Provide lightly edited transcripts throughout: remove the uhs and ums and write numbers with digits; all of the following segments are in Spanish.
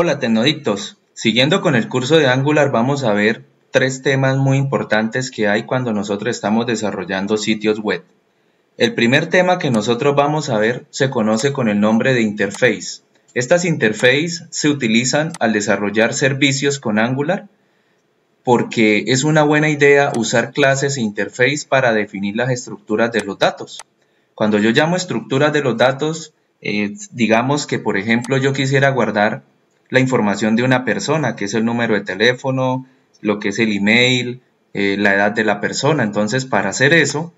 Hola Tecnodictos, siguiendo con el curso de Angular vamos a ver tres temas muy importantes que hay cuando nosotros estamos desarrollando sitios web. El primer tema que nosotros vamos a ver se conoce con el nombre de interface. Estas interfaces se utilizan al desarrollar servicios con Angular porque es una buena idea usar clases e interface para definir las estructuras de los datos. Cuando yo llamo estructuras de los datos, digamos que por ejemplo yo quisiera guardar la información de una persona, que es el número de teléfono, lo que es el email, la edad de la persona. Entonces, para hacer eso,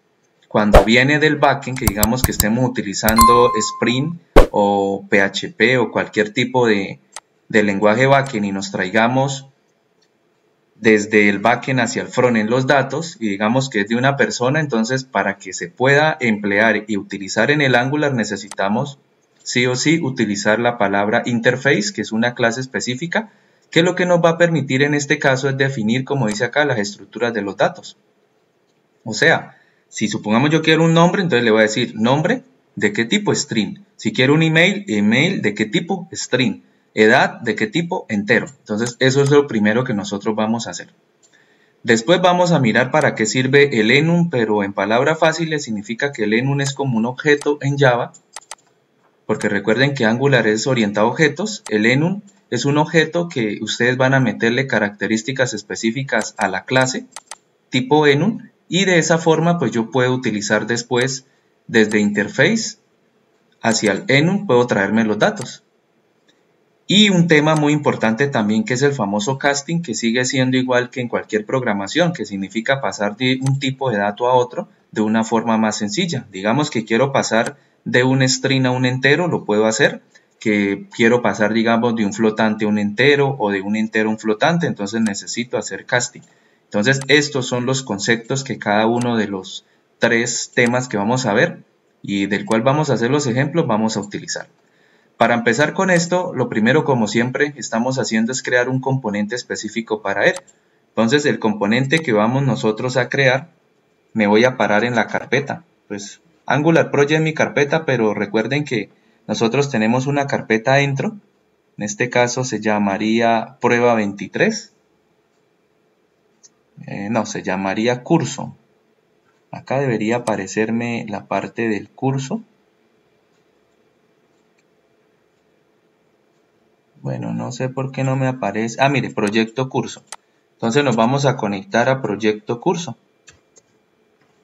cuando viene del backend, que digamos que estemos utilizando Spring o PHP o cualquier tipo de lenguaje backend y nos traigamos desde el backend hacia el frontend los datos y digamos que es de una persona, entonces para que se pueda emplear y utilizar en el Angular necesitamos sí o sí utilizar la palabra interface, que es una clase específica, que lo que nos va a permitir en este caso es definir, como dice acá, las estructuras de los datos. O sea, si supongamos yo quiero un nombre, entonces le voy a decir nombre, ¿de qué tipo? String. Si quiero un email, email, ¿de qué tipo? String. Edad, ¿de qué tipo? Entero. Entonces, eso es lo primero que nosotros vamos a hacer. Después vamos a mirar para qué sirve el enum, pero en palabras fáciles significa que el enum es como un objeto en Java, porque recuerden que Angular es orientado a objetos. El enum es un objeto que ustedes van a meterle características específicas a la clase, tipo enum, y de esa forma pues yo puedo utilizar después desde interface hacia el enum, puedo traerme los datos. Y un tema muy importante también que es el famoso casting, que sigue siendo igual que en cualquier programación, que significa pasar de un tipo de dato a otro de una forma más sencilla. Digamos que quiero pasar de un string a un entero, lo puedo hacer. Que quiero pasar, digamos, de un flotante a un entero o de un entero a un flotante, entonces necesito hacer casting. Entonces, estos son los conceptos que cada uno de los tres temas que vamos a ver y del cual vamos a hacer los ejemplos vamos a utilizar. Para empezar con esto, lo primero, como siempre, estamos haciendo es crear un componente específico para él. Entonces, el componente que vamos nosotros a crear, me voy a parar en la carpeta. Pues Angular Project es mi carpeta, pero recuerden que nosotros tenemos una carpeta dentro. En este caso se llamaría prueba 23. No, se llamaría curso. Acá debería aparecerme la parte del curso. Bueno, no sé por qué no me aparece. Ah, mire, proyecto curso. Entonces nos vamos a conectar a proyecto curso.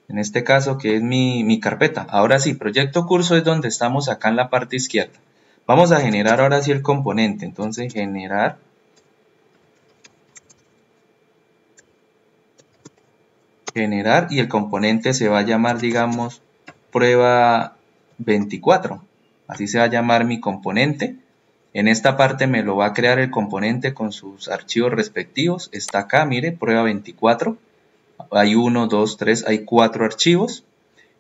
En este caso, que es mi carpeta. Ahora sí, proyecto curso es donde estamos acá en la parte izquierda. Vamos a generar ahora sí el componente. Entonces, generar. Generar y el componente se va a llamar, digamos, prueba 24. Así se va a llamar mi componente. En esta parte me lo va a crear el componente con sus archivos respectivos. Está acá, mire, prueba 24. Hay 1, 2, 3, hay 4 archivos.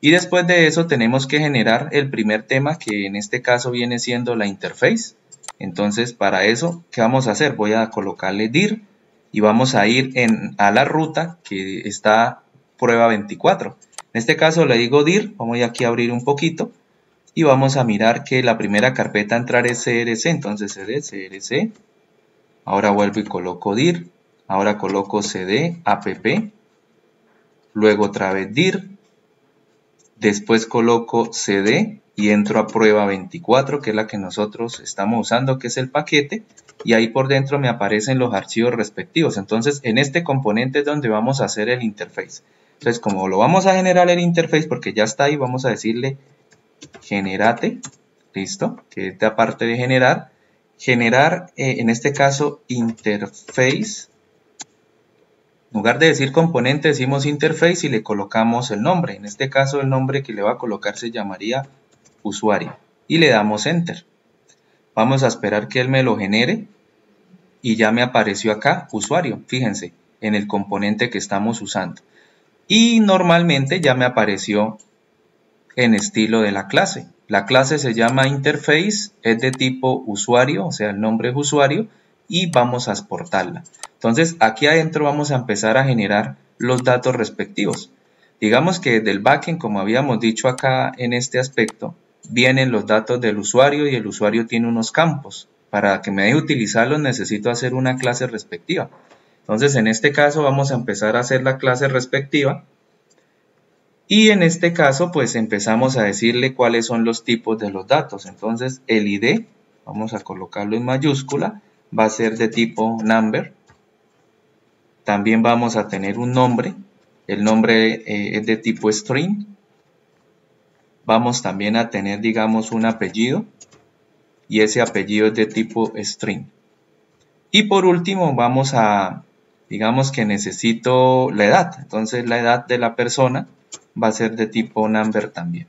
Y después de eso tenemos que generar el primer tema, que en este caso viene siendo la interface. Entonces, para eso, ¿qué vamos a hacer? Voy a colocarle dir y vamos a ir a la ruta que está prueba 24. En este caso le digo dir, vamos aquí a abrir un poquito. Y vamos a mirar que la primera carpeta a entrar es CRC, entonces cd, CRC. Ahora vuelvo y coloco dir. Ahora coloco cd, app. Luego otra vez dir. Después coloco cd y entro a prueba 24, que es la que nosotros estamos usando, que es el paquete. Y ahí por dentro me aparecen los archivos respectivos. Entonces en este componente es donde vamos a hacer el interface. Entonces como lo vamos a generar el interface porque ya está ahí, vamos a decirle generate, listo, que es aparte de generar, en este caso interface, en lugar de decir componente decimos interface y le colocamos el nombre, en este caso el nombre que le va a colocar se llamaría usuario y le damos enter. Vamos a esperar que él me lo genere y ya me apareció acá usuario, fíjense, en el componente que estamos usando. Y normalmente ya me apareció en estilo de la clase. La clase se llama interface, es de tipo usuario, o sea, el nombre es usuario, y vamos a exportarla. Entonces, aquí adentro vamos a empezar a generar los datos respectivos. Digamos que del backend, como habíamos dicho acá en este aspecto, vienen los datos del usuario y el usuario tiene unos campos para que me deje utilizarlos necesito hacer una clase respectiva. Entonces en este caso vamos a empezar a hacer la clase respectiva. Y en este caso pues empezamos a decirle cuáles son los tipos de los datos. Entonces el ID, vamos a colocarlo en mayúscula, va a ser de tipo number. También vamos a tener un nombre, el nombre es de tipo string. Vamos también a tener, digamos, un apellido y ese apellido es de tipo string. Y por último vamos a, digamos que necesito la edad, entonces la edad de la persona va a ser de tipo number también.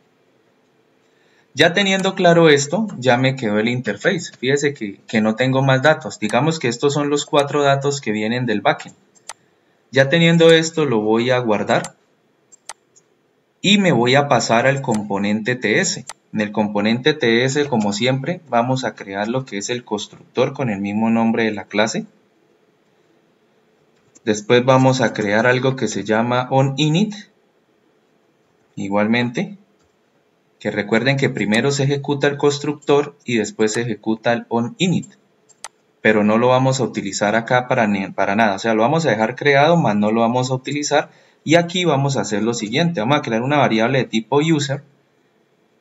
Ya teniendo claro esto, ya me quedó el interface. Fíjese que no tengo más datos. Digamos que estos son los 4 datos que vienen del backend. Ya teniendo esto, lo voy a guardar y me voy a pasar al componente TS. En el componente TS, como siempre, vamos a crear lo que es el constructor con el mismo nombre de la clase. Después vamos a crear algo que se llama onInit. Igualmente, que recuerden que primero se ejecuta el constructor y después se ejecuta el onInit. Pero no lo vamos a utilizar acá para nada. O sea, lo vamos a dejar creado, más no lo vamos a utilizar. Y aquí vamos a hacer lo siguiente. Vamos a crear una variable de tipo user.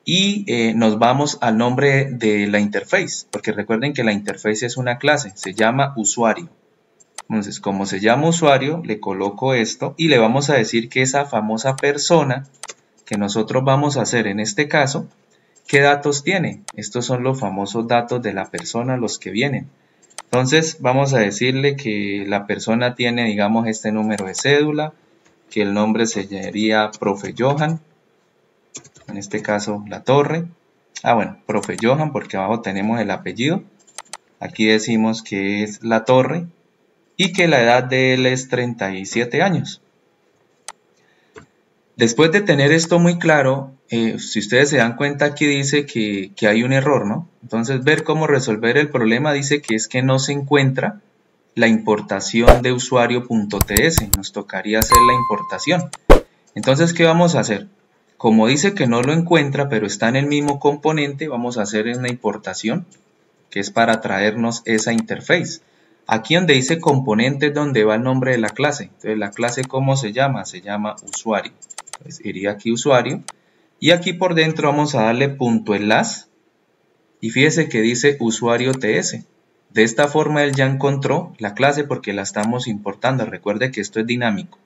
Y nos vamos al nombre de la interface. Porque recuerden que la interface es una clase. Se llama usuario. Entonces, como se llama usuario, le coloco esto. Y le vamos a decir que esa famosa persona que nosotros vamos a hacer en este caso, ¿qué datos tiene? Estos son los famosos datos de la persona, los que vienen. Entonces vamos a decirle que la persona tiene, digamos, este número de cédula, que el nombre sería Profe Johan, en este caso La Torre. Bueno, Profe Johan porque abajo tenemos el apellido. Aquí decimos que es La Torre y que la edad de él es 37 años. Después de tener esto muy claro, si ustedes se dan cuenta aquí dice que hay un error, ¿no? Entonces ver cómo resolver el problema dice que es que no se encuentra la importación de usuario.ts. Nos tocaría hacer la importación. Entonces, ¿qué vamos a hacer? Como dice que no lo encuentra, pero está en el mismo componente, vamos a hacer una importación, que es para traernos esa interface. Aquí donde dice componente es donde va el nombre de la clase. Entonces, ¿la clase cómo se llama? Se llama usuario. Entonces, iría aquí usuario. Y aquí por dentro vamos a darle punto enlace. Y fíjese que dice usuario TS. De esta forma él ya encontró la clase porque la estamos importando. Recuerde que esto es dinámico.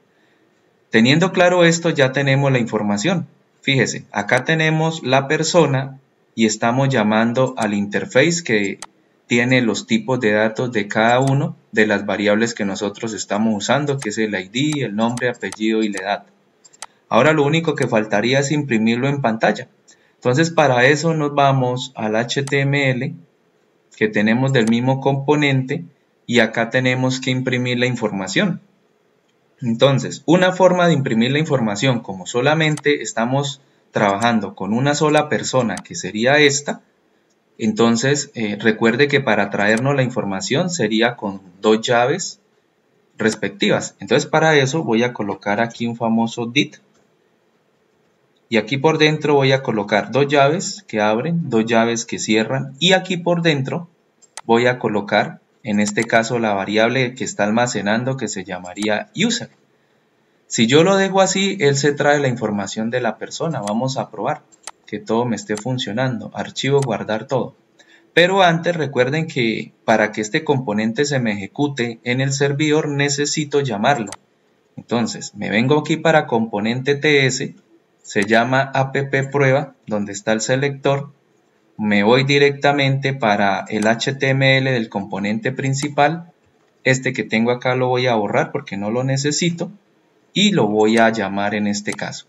Teniendo claro esto, ya tenemos la información. Fíjese, acá tenemos la persona y estamos llamando al interface que tiene los tipos de datos de cada uno de las variables que nosotros estamos usando, que es el ID, el nombre, apellido y la edad. Ahora lo único que faltaría es imprimirlo en pantalla. Entonces para eso nos vamos al HTML que tenemos del mismo componente y acá tenemos que imprimir la información. Entonces, una forma de imprimir la información, como solamente estamos trabajando con una sola persona, que sería esta, entonces recuerde que para traernos la información sería con 2 llaves respectivas. Entonces, para eso voy a colocar aquí un famoso dit. Y aquí por dentro voy a colocar 2 llaves que abren, 2 llaves que cierran. Y aquí por dentro voy a colocar, en este caso, la variable que está almacenando que se llamaría user. Si yo lo dejo así, él se trae la información de la persona. Vamos a probar que todo me esté funcionando. Archivo, guardar todo. Pero antes recuerden que para que este componente se me ejecute en el servidor necesito llamarlo. Entonces me vengo aquí para componente TS, se llama app prueba, donde está el selector. Me voy directamente para el HTML del componente principal. Este que tengo acá lo voy a borrar porque no lo necesito. Y lo voy a llamar en este caso.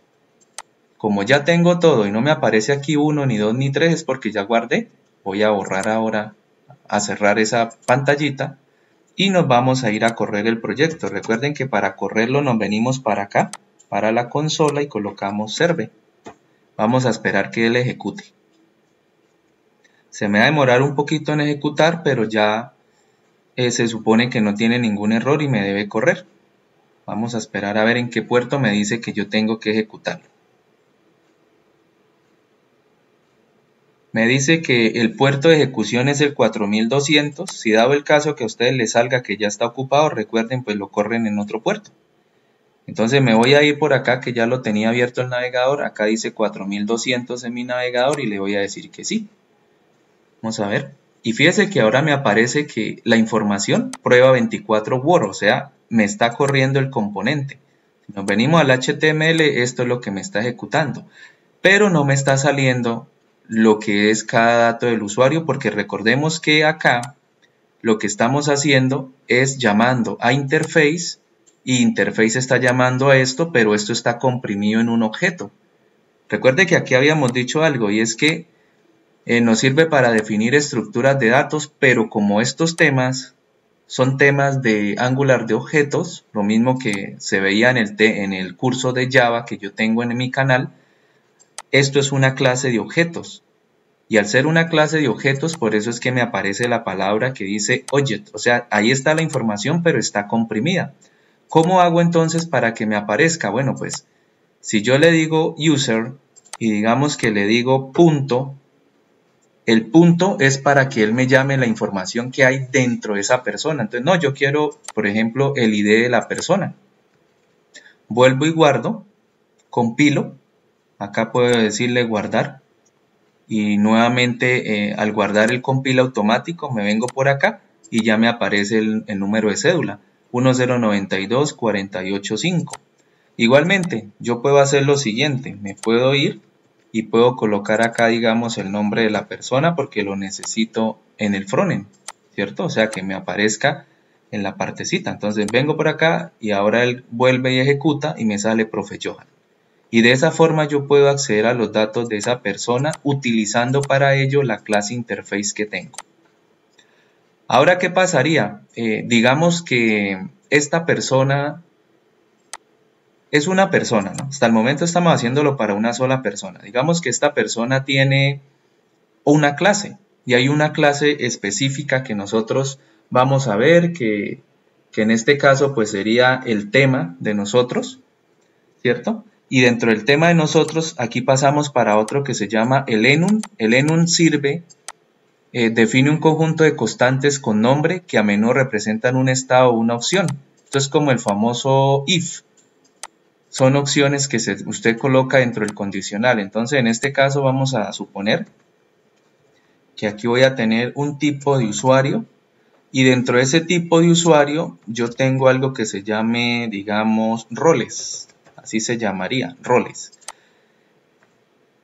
Como ya tengo todo y no me aparece aquí 1, ni 2, ni 3, es porque ya guardé. Voy a borrar ahora, a cerrar esa pantallita y nos vamos a ir a correr el proyecto. Recuerden que para correrlo nos venimos para acá, para la consola y colocamos serve. Vamos a esperar que él ejecute. Se me va a demorar un poquito en ejecutar, pero ya se supone que no tiene ningún error y me debe correr. Vamos a esperar a ver en qué puerto me dice que yo tengo que ejecutarlo. Me dice que el puerto de ejecución es el 4200. Si dado el caso que a ustedes les salga que ya está ocupado, recuerden, pues lo corren en otro puerto. Entonces me voy a ir por acá, que ya lo tenía abierto el navegador. Acá dice 4200 en mi navegador y le voy a decir que sí. Vamos a ver. Y fíjese que ahora me aparece que la información prueba 24 Word, o sea, me está corriendo el componente. Si nos venimos al HTML, esto es lo que me está ejecutando. Pero no me está saliendo lo que es cada dato del usuario, porque recordemos que acá lo que estamos haciendo es llamando a interface, y interface está llamando a esto, pero esto está comprimido en un objeto. Recuerde que aquí habíamos dicho algo, y es que nos sirve para definir estructuras de datos, pero como estos temas son temas de Angular de objetos, lo mismo que se veía en el curso de Java que yo tengo en mi canal, esto es una clase de objetos. Y al ser una clase de objetos, por eso es que me aparece la palabra que dice object. O sea, ahí está la información, pero está comprimida. ¿Cómo hago entonces para que me aparezca? Bueno, pues, si yo le digo user y digamos que le digo punto, el punto es para que él me llame la información que hay dentro de esa persona. Entonces, no, yo quiero, por ejemplo, el ID de la persona. Vuelvo y guardo, compilo. Acá puedo decirle guardar. Y nuevamente al guardar el compila automático me vengo por acá y ya me aparece el número de cédula 1092485. Igualmente yo puedo hacer lo siguiente, me puedo ir y puedo colocar acá digamos el nombre de la persona porque lo necesito en el frontend, ¿cierto? O sea que me aparezca en la partecita. Entonces vengo por acá y ahora él vuelve y ejecuta y me sale profe Johan. Y de esa forma yo puedo acceder a los datos de esa persona utilizando para ello la clase interface que tengo. Ahora, ¿qué pasaría? Digamos que esta persona es una persona, ¿no? Hasta el momento estamos haciéndolo para una sola persona. Digamos que esta persona tiene una clase y hay una clase específica que nosotros vamos a ver que en este caso pues sería el tema de nosotros, ¿cierto? Y dentro del tema de nosotros, aquí pasamos para otro que se llama el enum. El enum sirve, define un conjunto de constantes con nombre que a menudo representan un estado o una opción. Esto es como el famoso if. Son opciones que usted coloca dentro del condicional. Entonces, en este caso vamos a suponer que aquí voy a tener un tipo de usuario. Y dentro de ese tipo de usuario, yo tengo algo que se llame, digamos, roles. Así se llamaría, roles.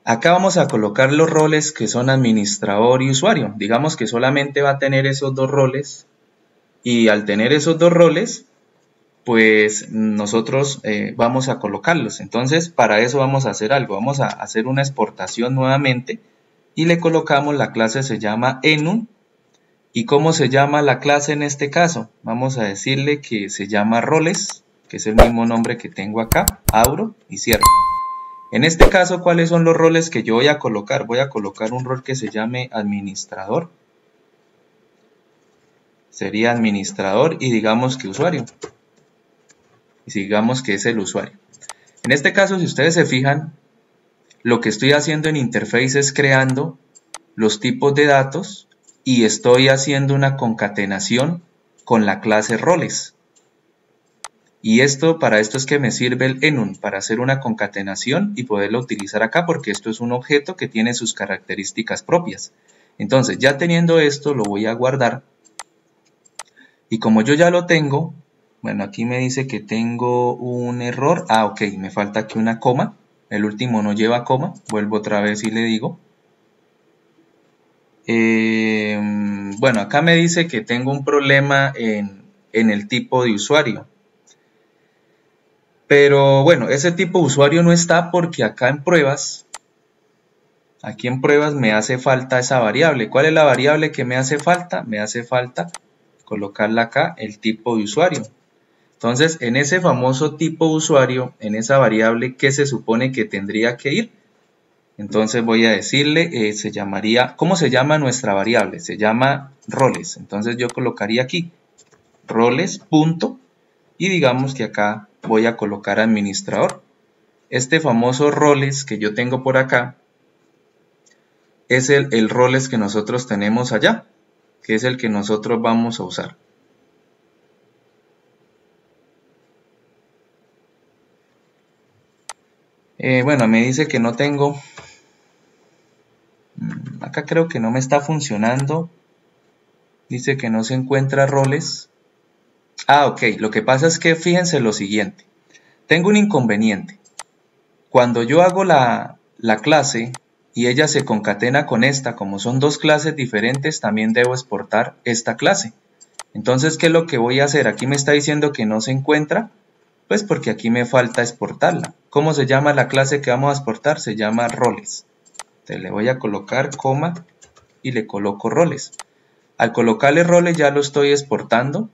Acá vamos a colocar los roles que son administrador y usuario. Digamos que solamente va a tener esos dos roles. Y al tener esos dos roles, pues nosotros vamos a colocarlos. Entonces, para eso vamos a hacer algo. Vamos a hacer una exportación nuevamente. Y le colocamos la clase, se llama enum. ¿Y cómo se llama la clase en este caso? Vamos a decirle que se llama roles, que es el mismo nombre que tengo acá, abro y cierro. En este caso, ¿cuáles son los roles que yo voy a colocar? Voy a colocar un rol que se llame administrador. Sería administrador y digamos que usuario. Y digamos que es el usuario. En este caso, si ustedes se fijan, lo que estoy haciendo en interface es creando los tipos de datos y estoy haciendo una concatenación con la clase roles. Y para esto es que me sirve el enum, para hacer una concatenación y poderlo utilizar acá, porque esto es un objeto que tiene sus características propias. Entonces, ya teniendo esto, lo voy a guardar. Y como yo ya lo tengo, bueno, aquí me dice que tengo un error. Ah, ok, me falta aquí una coma. El último no lleva coma. Vuelvo otra vez y le digo. Bueno, acá me dice que tengo un problema en el tipo de usuario. Pero bueno, ese tipo de usuario no está porque acá en pruebas, aquí en pruebas me hace falta esa variable. ¿Cuál es la variable que me hace falta? Me hace falta colocarla acá, el tipo de usuario. Entonces, en ese famoso tipo de usuario, en esa variable, ¿qué se supone que tendría que ir? Entonces voy a decirle, se llamaría, ¿cómo se llama nuestra variable? Se llama roles. Entonces yo colocaría aquí roles, punto, y digamos que acá voy a colocar administrador. Este famoso roles que yo tengo por acá, es el roles que nosotros tenemos allá, que es el que nosotros vamos a usar. Bueno, me dice que no tengo, acá creo que no me está funcionando, dice que no se encuentra roles. Ok, lo que pasa es que fíjense lo siguiente, tengo un inconveniente. Cuando yo hago la clase y ella se concatena con esta, como son dos clases diferentes, también debo exportar esta clase. Entonces, ¿qué es lo que voy a hacer? Aquí me está diciendo que no se encuentra, pues porque aquí me falta exportarla. ¿Cómo se llama la clase que vamos a exportar? Se llama roles. Entonces le voy a colocar coma y le coloco roles. Al colocarle roles ya lo estoy exportando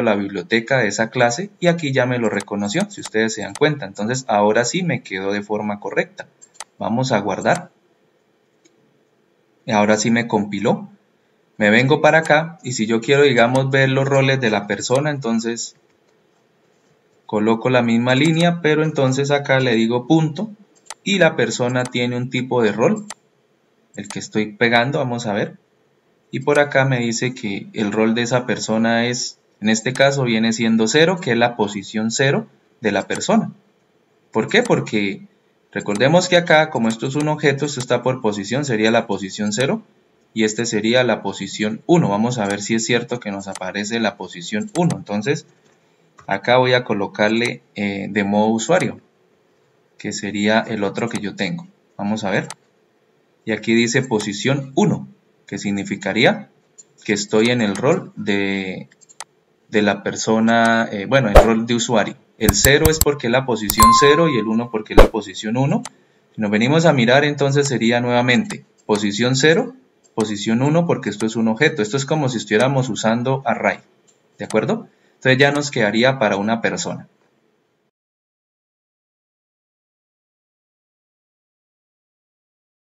la biblioteca de esa clase y aquí ya me lo reconoció, si ustedes se dan cuenta. Entonces ahora sí me quedó de forma correcta. Vamos a guardar. Y ahora sí me compiló. Me vengo para acá y si yo quiero, digamos, ver los roles de la persona, entonces coloco la misma línea, pero entonces acá le digo punto y la persona tiene un tipo de rol, el que estoy pegando, vamos a ver. Y por acá me dice que el rol de esa persona es, en este caso viene siendo 0, que es la posición 0 de la persona. ¿Por qué? Porque recordemos que acá, como esto es un objeto, esto está por posición, sería la posición 0 y este sería la posición 1. Vamos a ver si es cierto que nos aparece la posición 1. Entonces, acá voy a colocarle de modo usuario, que sería el otro que yo tengo. Vamos a ver. Y aquí dice posición 1, que significaría que estoy en el rol de la persona, bueno, el rol de usuario. El 0 es porque es la posición 0 y el 1 porque es la posición 1. Si nos venimos a mirar, entonces sería nuevamente posición 0, posición 1 porque esto es un objeto. Esto es como si estuviéramos usando array, ¿de acuerdo? Entonces ya nos quedaría para una persona.